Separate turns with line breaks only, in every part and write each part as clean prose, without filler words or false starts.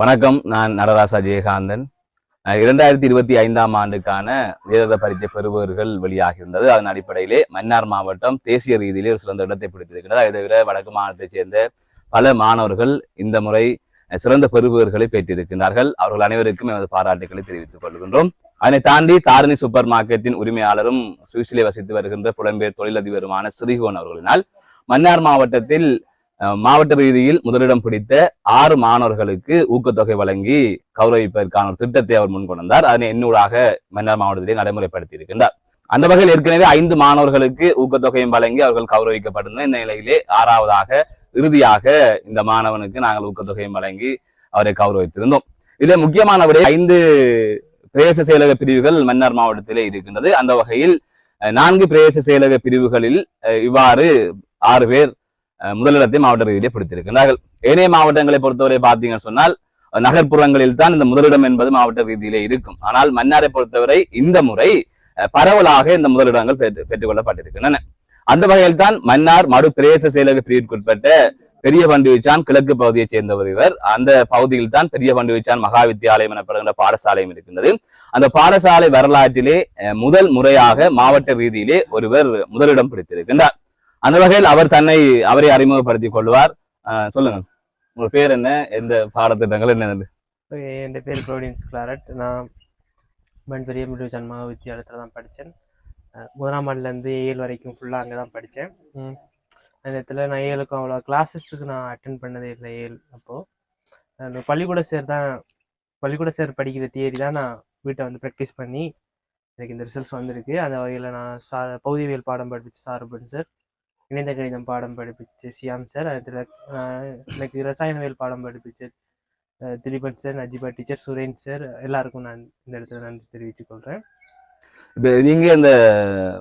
வணக்கம், நான் நடராசா ஜெயகாந்தன். 2025ஆம் ஆண்டுக்கான வேத பரீட்சை பெறுபவர்கள் வெளியாகியிருந்தது. அதன் அடிப்படையிலே மன்னார் மாவட்டம் தேசிய ரீதியிலே ஒரு சிறந்த இடத்தை பிடித்திருக்கிறது. அதை தவிர வடக்கு மாநிலத்தைச் சேர்ந்த பல மாணவர்கள் இந்த முறை சிறந்த பெறுபவர்களை பெற்றிருக்கிறார்கள். அவர்கள் அனைவருக்கும் எமது பாராட்டுகளை தெரிவித்துக் கொள்கின்றோம். அதனை தாண்டி தாரணி சூப்பர் மார்க்கெட்டின் உரிமையாளரும் சுவிஸிலே வசித்து வருகின்ற புலம்பெயர் தொழிலதிபருமான ஸ்ரீகோன் அவர்களினால் மன்னார் மாவட்டத்தில் மாவட்ட ரீதியில் முதலிடம் பிடித்த 6 மாணவர்களுக்கு ஊக்கத்தொகை வழங்கி கௌரவிப்பதற்கான ஒரு திட்டத்தை அவர் முன்கொண்டார். அதனை என்னூடாக மன்னார் மாவட்டத்திலே நடைமுறைப்படுத்தி இருக்கின்றார். அந்த வகையில் ஏற்கனவே 5 மாணவர்களுக்கு ஊக்கத்தொகையும் வழங்கி அவர்கள் கௌரவிக்கப்பட்டிருந்த இந்த நிலையிலே 6வதாக இறுதியாக இந்த மாணவனுக்கு நாங்கள் ஊக்கத்தொகையும் வழங்கி அவரை கௌரவித்திருந்தோம். இதில் முக்கியமான விட 5 பிரதேச செயலக பிரிவுகள் மன்னார் மாவட்டத்திலே இருக்கின்றது. அந்த வகையில் 4 பிரதேச செயலக பிரிவுகளில் இவ்வாறு 6 பேர் முதலிடத்தை மாவட்ட ரீதியிலே பிடித்திருக்கிறார்கள். ஏனைய மாவட்டங்களை பொறுத்தவரை பார்த்தீங்கன்னு சொன்னால் நகர்ப்புறங்களில் தான் இந்த முதலிடம் என்பது மாவட்ட ரீதியிலே இருக்கும். ஆனால் மன்னாரை பொறுத்தவரை இந்த முறை பரவலாக இந்த முதலிடங்கள் பெற்றுக் கொள்ளப்பட்டிருக்கின்றன. அந்த வகையில் தான் மன்னார் மடு பிரதேச செயலக பிரிவிற்குட்பட்ட பெரிய பண்டுவிச்சான் கிழக்கு பகுதியைச் சேர்ந்தவர் இவர். அந்த பகுதியில் தான் பெரிய பண்டுவிச்சான் மகா வித்தியாலயம் எனப்படுகின்ற பாடசாலையும் இருக்கின்றது. அந்த பாடசாலை வரலாற்றிலே முதல் முறையாக மாவட்ட ரீதியிலே ஒருவர் முதலிடம் பிடித்திருக்கின்றார். அந்த வகையில் அவர் அவரை அறிமுகப்படுத்திக் கொள்வார். சொல்லுங்க, உங்க பேர் என்ன, எந்த பாடத்திட்டங்கள் என்ன?
என் பேர் ப்ரோடின்ஸ் கிளாரட். நான் பெரிய பண்டுவிச்சான் மகா வித்தியாலயத்தில் தான் படித்தேன். 1ஆம் ஆண்டுலேருந்து 7 வரைக்கும் ஃபுல்லாக அங்கே தான் படித்தேன். அந்த இடத்துல நான் 7க்கும் அவ்வளோ கிளாஸஸுக்கு நான் அட்டென்ட் பண்ணதே இல்லை. 7 அப்போது பள்ளிக்கூட சேர் படிக்கிற தியரி தான் நான் வீட்டை வந்து ப்ராக்டிஸ் பண்ணி எனக்கு இந்த ரிசல்ட்ஸ் வந்திருக்கு. அந்த வகையில் நான் பகுதிவியல் பாடம் படிப்பிச்சு சார்பன் சார், இணைந்த கணிதம் பாடம் படிப்பிச்சு சியாம் சார், அதில் எனக்கு ரசாயனவியல் பாடம் படிப்பிச்சு Dileepan sir, Najiba teacher, Suren sir, எல்லாருக்கும் நான் இந்த இடத்துல நன்றி தெரிவித்துக் கொள்கிறேன்.
இப்ப நீங்க இந்த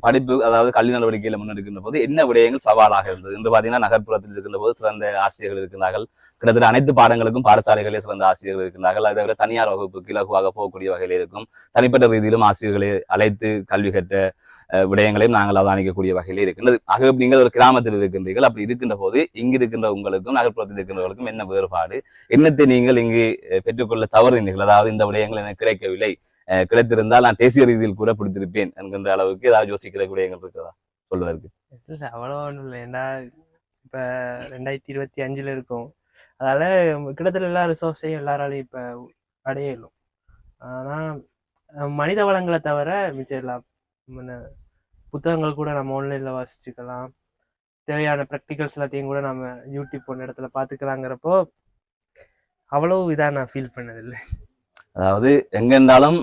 படிப்பு, அதாவது கல்வி நடவடிக்கையில முன்னெடுக்கின்ற போது என்ன விடயங்கள் சவாலாக இருந்தது என்று பாத்தீங்கன்னா, நகர்ப்புறத்தில் இருக்கின்ற போது சிறந்த ஆசிரியர்கள் இருக்கிறார்கள். கிட்டத்தட்ட அனைத்து பாடங்களுக்கும் பாடசாலைகளே சிறந்த ஆசிரியர்கள் இருக்கிறார்கள். அதை தவிர தனியார் வகுப்புக்கு இலகுவாக போகக்கூடிய வகையில் இருக்கும். தனிப்பட்ட ரீதியிலும் ஆசிரியர்களை அழைத்து கல்வி கற்ற விடயங்களையும் நாங்கள் அவதானிக்கக்கூடிய வகையிலே இருக்கின்றது. ஆகவே நீங்கள் ஒரு கிராமத்தில் இருக்கின்றீர்கள். அப்படி இருக்கின்ற போது இங்கு இருக்கின்ற உங்களுக்கும் நகர்ப்புறத்தில் இருக்கின்றவர்களுக்கும் என்ன வேறுபாடு, என்னத்தை நீங்கள் இங்கு பெற்றுக்கொள்ள தவறுனீர்கள்? அதாவது இந்த விடயங்கள் எனக்கு கிடைக்கவில்லை, கிடைத்திருந்தால் நான் தேசிய ரீதியில் கூட பிடித்திருப்பேன் என்கின்ற அளவுக்கு ஏதாவது யோசிக்கிற விடயங்கள் இருக்கிறதா சொல்வதற்கு?
இல்லை, அவ்வளோ ஒன்றும் இல்லை. ஏன்னா இப்போ 2025 இருக்கும். அதனால கிட்டத்தட்ட எல்லா ரிசோர்ஸையும் எல்லாராலையும் இப்போ அடையலும். ஆனால் மனித வளங்களை தவிர மிச்சம் எல்லாம் புத்தகங்கள் கூட நம்ம ஆன்லைனில் வாசிச்சுக்கலாம். தேவையான ப்ராக்டிகல்ஸ் எல்லாத்தையும் கூட நம்ம யூடியூப் போன இடத்துல பார்த்துக்கலாங்கிறப்போ அவ்வளோ இதாக நான் ஃபீல் பண்ணதில்லை.
அதாவது எங்க இருந்தாலும்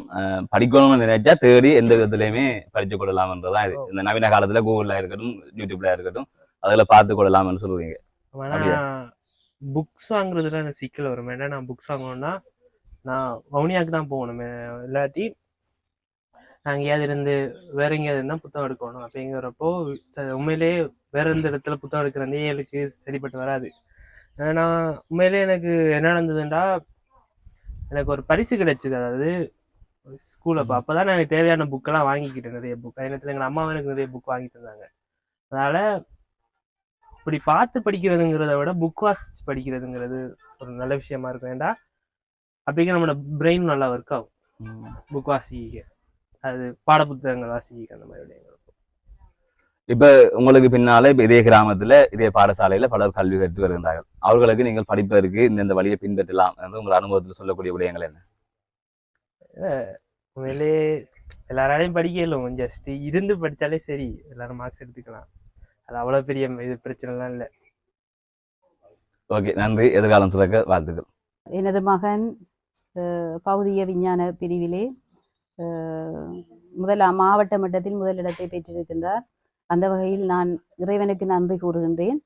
படிக்கணும்னு நினைச்சா தேடி எந்த விதத்திலையுமே படிச்சு கொள்ளலாம்ன்றதான் இது. இந்த நவீன காலத்துல கூகுள்ல இருக்கட்டும், யூடியூப்ல இருக்கட்டும், அதுல பார்த்து கொள்ளலாம்னு சொல்லுவீங்க.
ஆனா புக்ஸ் வாங்குறதுல எனக்கு சிக்கல் வரும். ஏன்னா நான் புக்ஸ் வாங்கணும்னா நான் வவுனியாவுக்கு தான் போகணும். இல்லாட்டி நான் எங்கேயாவது இருந்து வேற எங்கேயாவது இருந்தால் புத்தகம் எடுக்கணும். அப்படிங்கிறப்போ உண்மையிலேயே வேற எந்த இடத்துல புத்தகம் எடுக்கிறதே எனக்கு சரிப்பட்டு வராது. ஏன்னா உண்மையிலே எனக்கு என்ன நடந்ததுன்றா, எனக்கு ஒரு பரிசு கிடைச்சிது. அதாவது ஸ்கூல் அப்போதான் நான் எனக்கு தேவையான புக்கெல்லாம் வாங்கிக்கிட்டேன். நிறைய புக் நேரத்தில் எங்கள் அம்மாவும் எனக்கு நிறைய புக் வாங்கி தந்தாங்க. அதனால இப்படி பார்த்து படிக்கிறதுங்கிறத விட புக் வாசிச்சு படிக்கிறதுங்கிறது ஒரு நல்ல விஷயமா இருக்கும். ஏன்டா அப்படிங்க நம்மளோட பிரெயின் நல்லா ஒர்க் ஆகும். புக் வாசிக்க, அது பாட புத்தகங்கள் வாசிக்க, அந்த மாதிரி விடயங்கள்.
இப்ப உங்களுக்கு பின்னால இப்ப இதே கிராமத்துல இதே பாடசாலையில பலர் கல்வி கற்று வருகின்றார்கள். அவர்களுக்கு நீங்கள் படிப்பதற்கு இந்த வழியை பின்பற்றலாம் என்று உங்கள் அனுபவத்தில் சொல்லக்கூடிய விடயங்கள் என்ன?
உண்மையிலே எல்லாராலையும் படிக்கலும், ஜஸ்ட் இருந்து படித்தாலே சரி, எல்லாரும் மார்க்ஸ் எடுத்துக்கலாம். அது அவ்வளோ பெரிய இது பிரச்சனைலாம் இல்லை.
ஓகே, நன்றி. எதிர்காலம் சிறக்க வாழ்த்துக்கள்.
எனது மகன் பகுதிய விஞ்ஞான பிரிவிலே மாவட்ட மட்டத்தில் முதலிடத்தை பெற்றிருக்கின்றார். அந்த வகையில் நான் இறைவனுக்கு நன்றி கூறுகின்றேன்.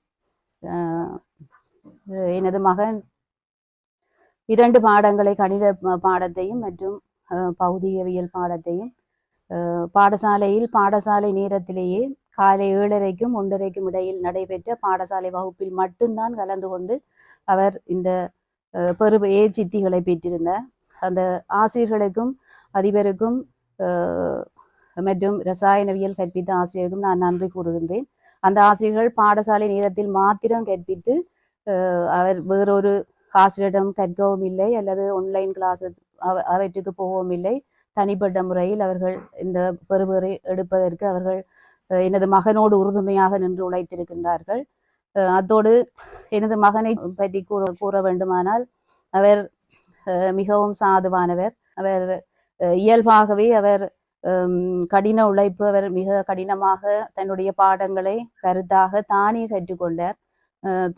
எனது மகன் 2 பாடங்களை, கணித பாடத்தையும் மற்றும் பகுதியவியல் பாடத்தையும் பாடசாலை நேரத்திலேயே காலை 7:30க்கும் 1:30க்கும் இடையில் நடைபெற்ற பாடசாலை வகுப்பில் மட்டும்தான் கலந்து கொண்டு அவர் இந்த சித்திகளை பெற்றிருந்தார். அந்த ஆசிரியர்களுக்கும் அதிபருக்கும் மற்றும் ரசாயனவியல் கற்பித்த ஆசிரியருக்கும் நான் நன்றி கூறுகின்றேன். அந்த ஆசிரியர்கள் பாடசாலை நேரத்தில் மாத்திரம் கற்பித்து அவர் வேறொரு ஆசிரியரிடம் கற்கவும் இல்லை அல்லது ஆன்லைன் கிளாஸ் அவற்றுக்கு போகவும் இல்லை. தனிப்பட்ட முறையில் அவர்கள் இந்த பெறுபேறை எடுப்பதற்கு அவர்கள் எனது மகனோடு உறுதுணையாக நின்று உழைத்திருக்கின்றார்கள். அத்தோடு எனது மகனை பற்றி கூற வேண்டுமானால் அவர் மிகவும் சாதுவானவர். அவர் இயல்பாகவே அவர் கடின உழைப்பு. அவர் மிக கடினமாக தன்னுடைய பாடங்களை கருத்தாக தானே கற்றுக்கொண்டார்.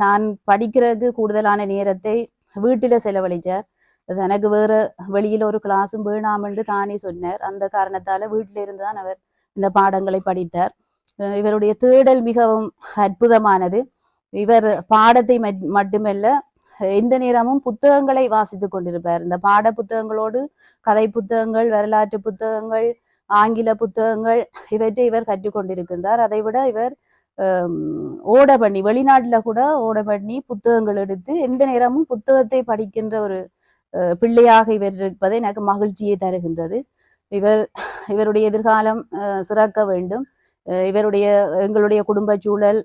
தான் படிக்கிறதுக்கு கூடுதலான நேரத்தை வீட்டில் செலவழித்தார். தனக்கு வேற வெளியில் ஒரு கிளாஸும் வேணாம் என்று தானே சொன்னார். அந்த காரணத்தால் வீட்டில் இருந்து தான் அவர் இந்த பாடங்களை படித்தார். இவருடைய தேடல் மிகவும் அற்புதமானது. இவர் பாடத்தை மட்டுமல்ல, எந்த நேரமும் புத்தகங்களை வாசித்து கொண்டிருப்பார். இந்த பாட புத்தகங்களோடு கதை புத்தகங்கள், வரலாற்று புத்தகங்கள், ஆங்கில புத்தகங்கள் இவற்றை இவர் கற்றுக்கொண்டிருக்கின்றார். அதை விட இவர் ஓட பண்ணி வெளிநாட்டில் கூட ஓட பண்ணி புத்தகங்கள் எடுத்து எந்த நேரமும் புத்தகத்தை படிக்கின்ற ஒரு பிள்ளையாக இவர் இருப்பதை எனக்கு மகிழ்ச்சியை தருகின்றது. இவருடைய எதிர்காலம் சிறக்க வேண்டும். எங்களுடைய குடும்ப சூழல்,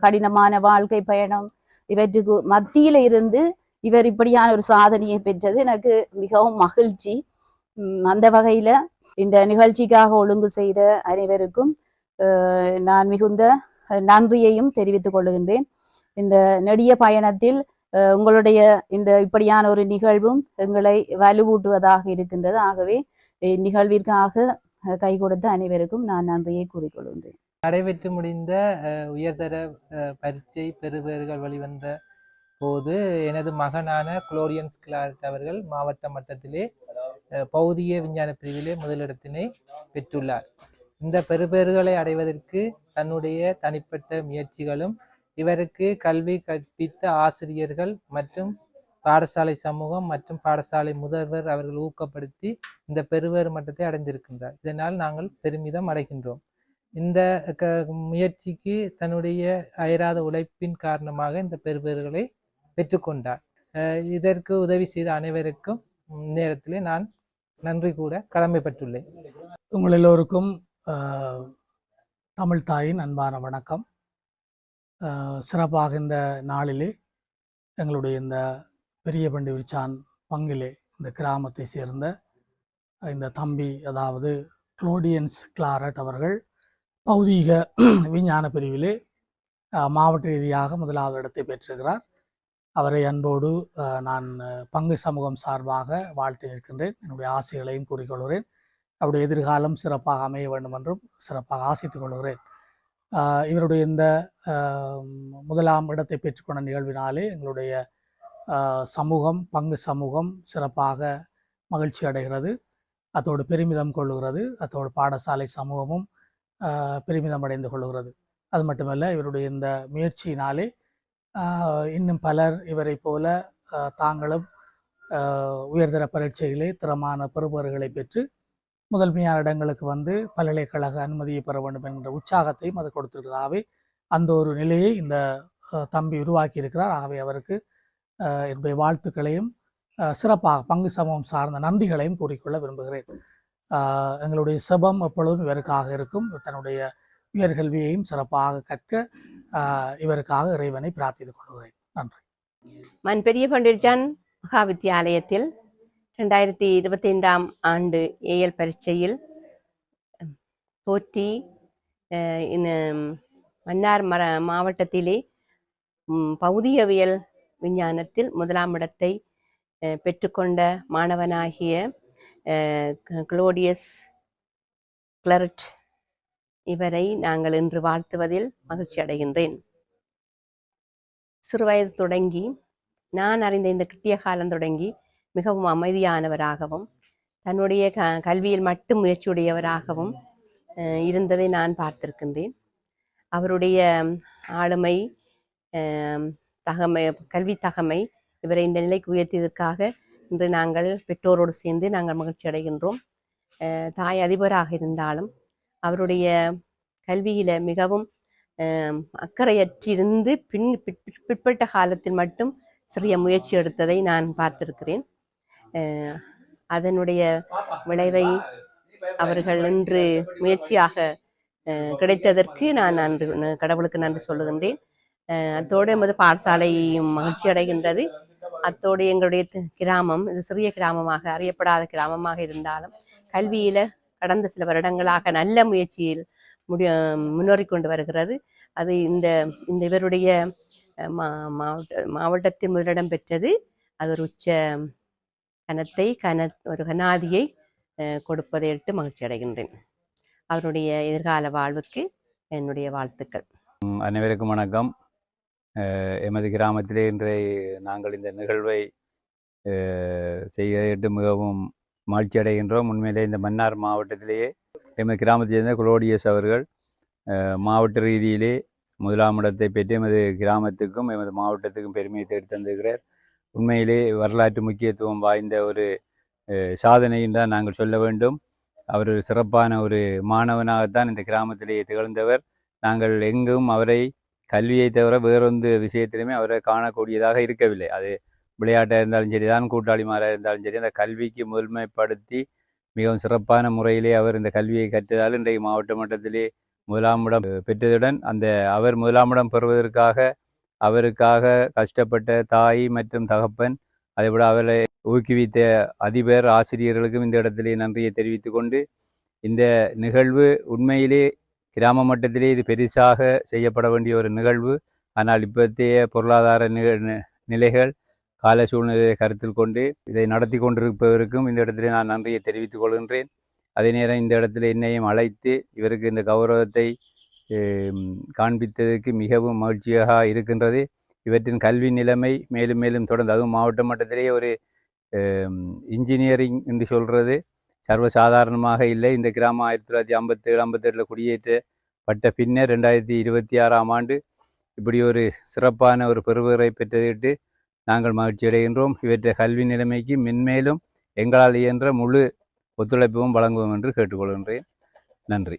கடினமான வாழ்க்கை பயணம் இவற்றுக்கு மத்தியில இருந்து இவர் இப்படியான ஒரு சாதனையை பெற்றது எனக்கு மிகவும் மகிழ்ச்சி. அந்த வகையில இந்த நிகழ்ச்சிக்காக ஒழுங்கு செய்த அனைவருக்கும் நான் மிகுந்த நன்றியையும் தெரிவித்துக் கொள்கின்றேன். இந்த நெடிய பயணத்தில் உங்களுடைய இந்த இப்படியான ஒரு நிகழ்வும் எங்களை வலுவூட்டுவதாக இருக்கின்றது. ஆகவே இந்நிகழ்விற்காக கை கொடுத்த அனைவருக்கும் நான் நன்றியை கூறிக்கொள்கின்றேன்.
நடைபெற்று முடிந்த உயர்தர பரீட்சை பெறுபேறுகள் வெளிவந்த போது எனது மகனான குளோரியன்ஸ் கிளாரட் அவர்கள் மாவட்ட மட்டத்திலே பௌதிக விஞ்ஞான பிரிவிலே முதலிடத்தினை பெற்றுள்ளார். இந்த பெறுபேறுகளை அடைவதற்கு தன்னுடைய தனிப்பட்ட முயற்சிகளும் இவருக்கு கல்வி கற்பித்த ஆசிரியர்கள் மற்றும் பாடசாலை சமூகம் மற்றும் பாடசாலை முதல்வர் அவர்கள் ஊக்கப்படுத்தி இந்த பெறுபேறு மட்டத்தை அடைந்திருக்கின்றார். இதனால் நாங்கள் பெருமிதம் அடைகின்றோம். இந்த முயற்சிக்கு தன்னுடைய அயராத உழைப்பின் காரணமாக இந்த பெறுபேறுகளை பெற்றுக்கொண்டார். இதற்கு உதவி செய்த அனைவருக்கும் நேரத்திலே நான் நன்றி கூட கடமைப்பட்டுள்ளேன்.
உங்கள் எல்லோருக்கும் தமிழ் தாயின் அன்பான வணக்கம். சிறப்பாக இந்த நாளிலே எங்களுடைய இந்த பெரிய பண்டி விச்சான் பங்கிலே இந்த கிராமத்தை சேர்ந்த இந்த தம்பி, அதாவது குளோடியன்ஸ் கிளாரட் அவர்கள் பௌதீக விஞ்ஞான பிரிவிலே மாவட்ட ரீதியாக முதலாவது இடத்தை பெற்றிருக்கிறார். அவரை அன்போடு நான் பங்கு சமூகம் சார்பாக வாழ்த்து நிற்கின்றேன். என்னுடைய ஆசைகளையும் கூறிக்கொள்கிறேன். அவருடைய எதிர்காலம் சிறப்பாக அமைய வேண்டும் என்றும் சிறப்பாக ஆசித்துக் கொள்கிறேன். இவருடைய இந்த முதலாம் இடத்தை பெற்றுக்கொண்ட நிகழ்வினாலே எங்களுடைய சமூகம், பங்கு சமூகம் சிறப்பாக மகிழ்ச்சி அடைகிறது, அத்தோடு பெருமிதம் கொள்ளுகிறது. அத்தோடு பாடசாலை சமூகமும் பெருமிதம் அடைந்து கொள்ளுகிறது. அது மட்டுமல்ல, இவருடைய இந்த முயற்சியினாலே இன்னும் பலர் இவரை போல தாங்களும் உயர்தர பரீட்சைகளே திறமான பெறுபேறுகளை பெற்று முதன்மையான இடங்களுக்கு வந்து பல்கலைக்கழக அனுமதியை பெற வேண்டும் என்கிற உற்சாகத்தையும் அது கொடுத்திருக்கிறாவே அந்த ஒரு நிலையை இந்த தம்பி உருவாக்கி இருக்கிறார். ஆகவே அவருக்கு என்னுடைய வாழ்த்துக்களையும் சிறப்பாக பங்கு சமூகம் சார்ந்த நன்றிகளையும் கூறிக்கொள்ள விரும்புகிறேன். எங்களுடைய செபம் எப்பொழுதும் இவருக்காக இருக்கும். தன்னுடைய உயர்கல்வியையும் சிறப்பாக கற்க இவருக்காக இறைவனை பிரார்த்தித்துக் கொள்கிறேன். நன்றி.
மண் பெரிய பண்டிட்ஜான் மகா வித்தியாலயத்தில் 2025ஆம் ஆண்டு ஏஎல் பரீட்சையில் தோற்றி மன்னார் மாவட்டத்திலே பௌதிகவியல் விஞ்ஞானத்தில் முதலாம் இடத்தை பெற்றுக்கொண்ட மாணவனாகிய குளோடியஸ் கிளாரட் இவரை நாங்கள் இன்று வாழ்த்துவதில் மகிழ்ச்சி அடைகின்றேன். சிறுவயது தொடங்கி நான் அறிந்த இந்த கிட்டிய காலம் தொடங்கி மிகவும் அமைதியானவராகவும் தன்னுடைய கல்வியில் மட்டும் முயற்சியுடையவராகவும் இருந்ததை நான் பார்த்திருக்கின்றேன். அவருடைய ஆளுமை, கல்வி தகமை இவரை இந்த நிலைக்கு உயர்த்தியதற்காக இன்று நாங்கள் பெற்றோரோடு சேர்ந்து நாங்கள் மகிழ்ச்சி அடைகின்றோம். தாய் அதிபராக இருந்தாலும் அவருடைய கல்வியில மிகவும் அக்கறையற்றிருந்து பிற்பட்ட காலத்தில் மட்டும் சிறிய முயற்சி எடுத்ததை நான் பார்த்திருக்கிறேன். அதனுடைய விளைவை அவர்கள் இன்று முயற்சியாக கிடைத்ததற்கு நான் கடவுளுக்கு நன்றி சொல்லுகின்றேன். அத்தோடு எமது பாடசாலையும் மகிழ்ச்சி அடைகின்றது. அத்தோடு எங்களுடைய கிராமம் இது சிறிய கிராமமாக அறியப்படாத கிராமமாக இருந்தாலும் கல்வியில கடந்த சில வருடங்களாக நல்ல முயற்சியில் முன்னேறி கொண்டு வருகிறது. அது இந்த இவருடைய மாவட்டத்தில் முதலிடம் பெற்றது. அது ஒரு உச்ச ஒரு கனாதியை கொடுப்பதையிட்டு மகிழ்ச்சி அடைகின்றேன். அவருடைய எதிர்கால வாழ்வுக்கு என்னுடைய வாழ்த்துக்கள்.
அனைவருக்கும் வணக்கம். எமது கிராமத்திலே இன்றைய நாங்கள் இந்த நிகழ்வை செய்து மிகவும் மகிழ்ச்சி அடைகின்றோம். உண்மையிலே இந்த மன்னார் மாவட்டத்திலேயே எமது கிராமத்தைச் சேர்ந்த குளோடியஸ் அவர்கள் மாவட்ட ரீதியிலே முதலாம் இடத்தை பெற்று எமது கிராமத்துக்கும் எமது மாவட்டத்துக்கும் பெருமையை தேடி தந்திருக்கிறார். உண்மையிலே வரலாற்று முக்கியத்துவம் வாய்ந்த ஒரு சாதனையும் தான் நாங்கள் சொல்ல வேண்டும். அவர் சிறப்பான ஒரு மாணவனாகத்தான் இந்த கிராமத்திலேயே திகழ்ந்தவர். நாங்கள் எங்கும் அவரை கல்வியை தவிர வேறொன்று விஷயத்திலுமே அவரை காணக்கூடியதாக இருக்கவில்லை. அது விளையாட்டாக இருந்தாலும் சரி தான், கூட்டாளிமாராக இருந்தாலும் சரி, அந்த கல்விக்கு முதன்மைப்படுத்தி மிகவும் சிறப்பான முறையிலே அவர் இந்த கல்வியை கற்றதால் இன்றைக்கு மாவட்ட மட்டத்திலே முதலாம் இடம் பெற்றதுடன் அவர் முதலாம் இடம் அவருக்காக கஷ்டப்பட்ட தாய் மற்றும் தகப்பன், அதைவிட அவரை ஊக்குவித்த அதிபர் ஆசிரியர்களுக்கும் இந்த இடத்திலே நன்றியை தெரிவித்து கொண்டு, இந்த நிகழ்வு உண்மையிலே கிராம மட்டத்திலே இது பெரிசாக செய்யப்பட வேண்டிய ஒரு நிகழ்வு. ஆனால் இப்போத்தைய பொருளாதார நிலைகள் கால சூழ்நிலையை கருத்தில் கொண்டு இதை நடத்தி கொண்டிருப்பவருக்கும் இந்த இடத்திலே நான் நன்றியை தெரிவித்துக் கொள்கின்றேன். அதே நேரம் இந்த இடத்துல என்னையும் அழைத்து இவருக்கு இந்த கௌரவத்தை காண்பித்ததற்கு மிகவும் மகிழ்ச்சியாக இருக்கின்றது. இவற்றின் கல்வி நிலைமை மேலும் மேலும் தொடர்ந்து, அதுவும் மாவட்ட மட்டத்திலே ஒரு இன்ஜினியரிங் என்று சொல்கிறது சர்வசாதாரணமாக இல்லை. இந்த கிராமம் 1957-58 குடியேற்றப்பட்ட பின்னர் 2026ஆம் ஆண்டு இப்படி ஒரு சிறப்பான ஒரு பெறுவரை பெற்றதிட்டு நாங்கள் மகிழ்ச்சி அடைகின்றோம். இவற்றை கல்வி நிலைமைக்கு மென்மேலும் எங்களால் இயன்ற முழு ஒத்துழைப்பும் வழங்குவோம் என்று கேட்டுக்கொள்கின்றேன். நன்றி.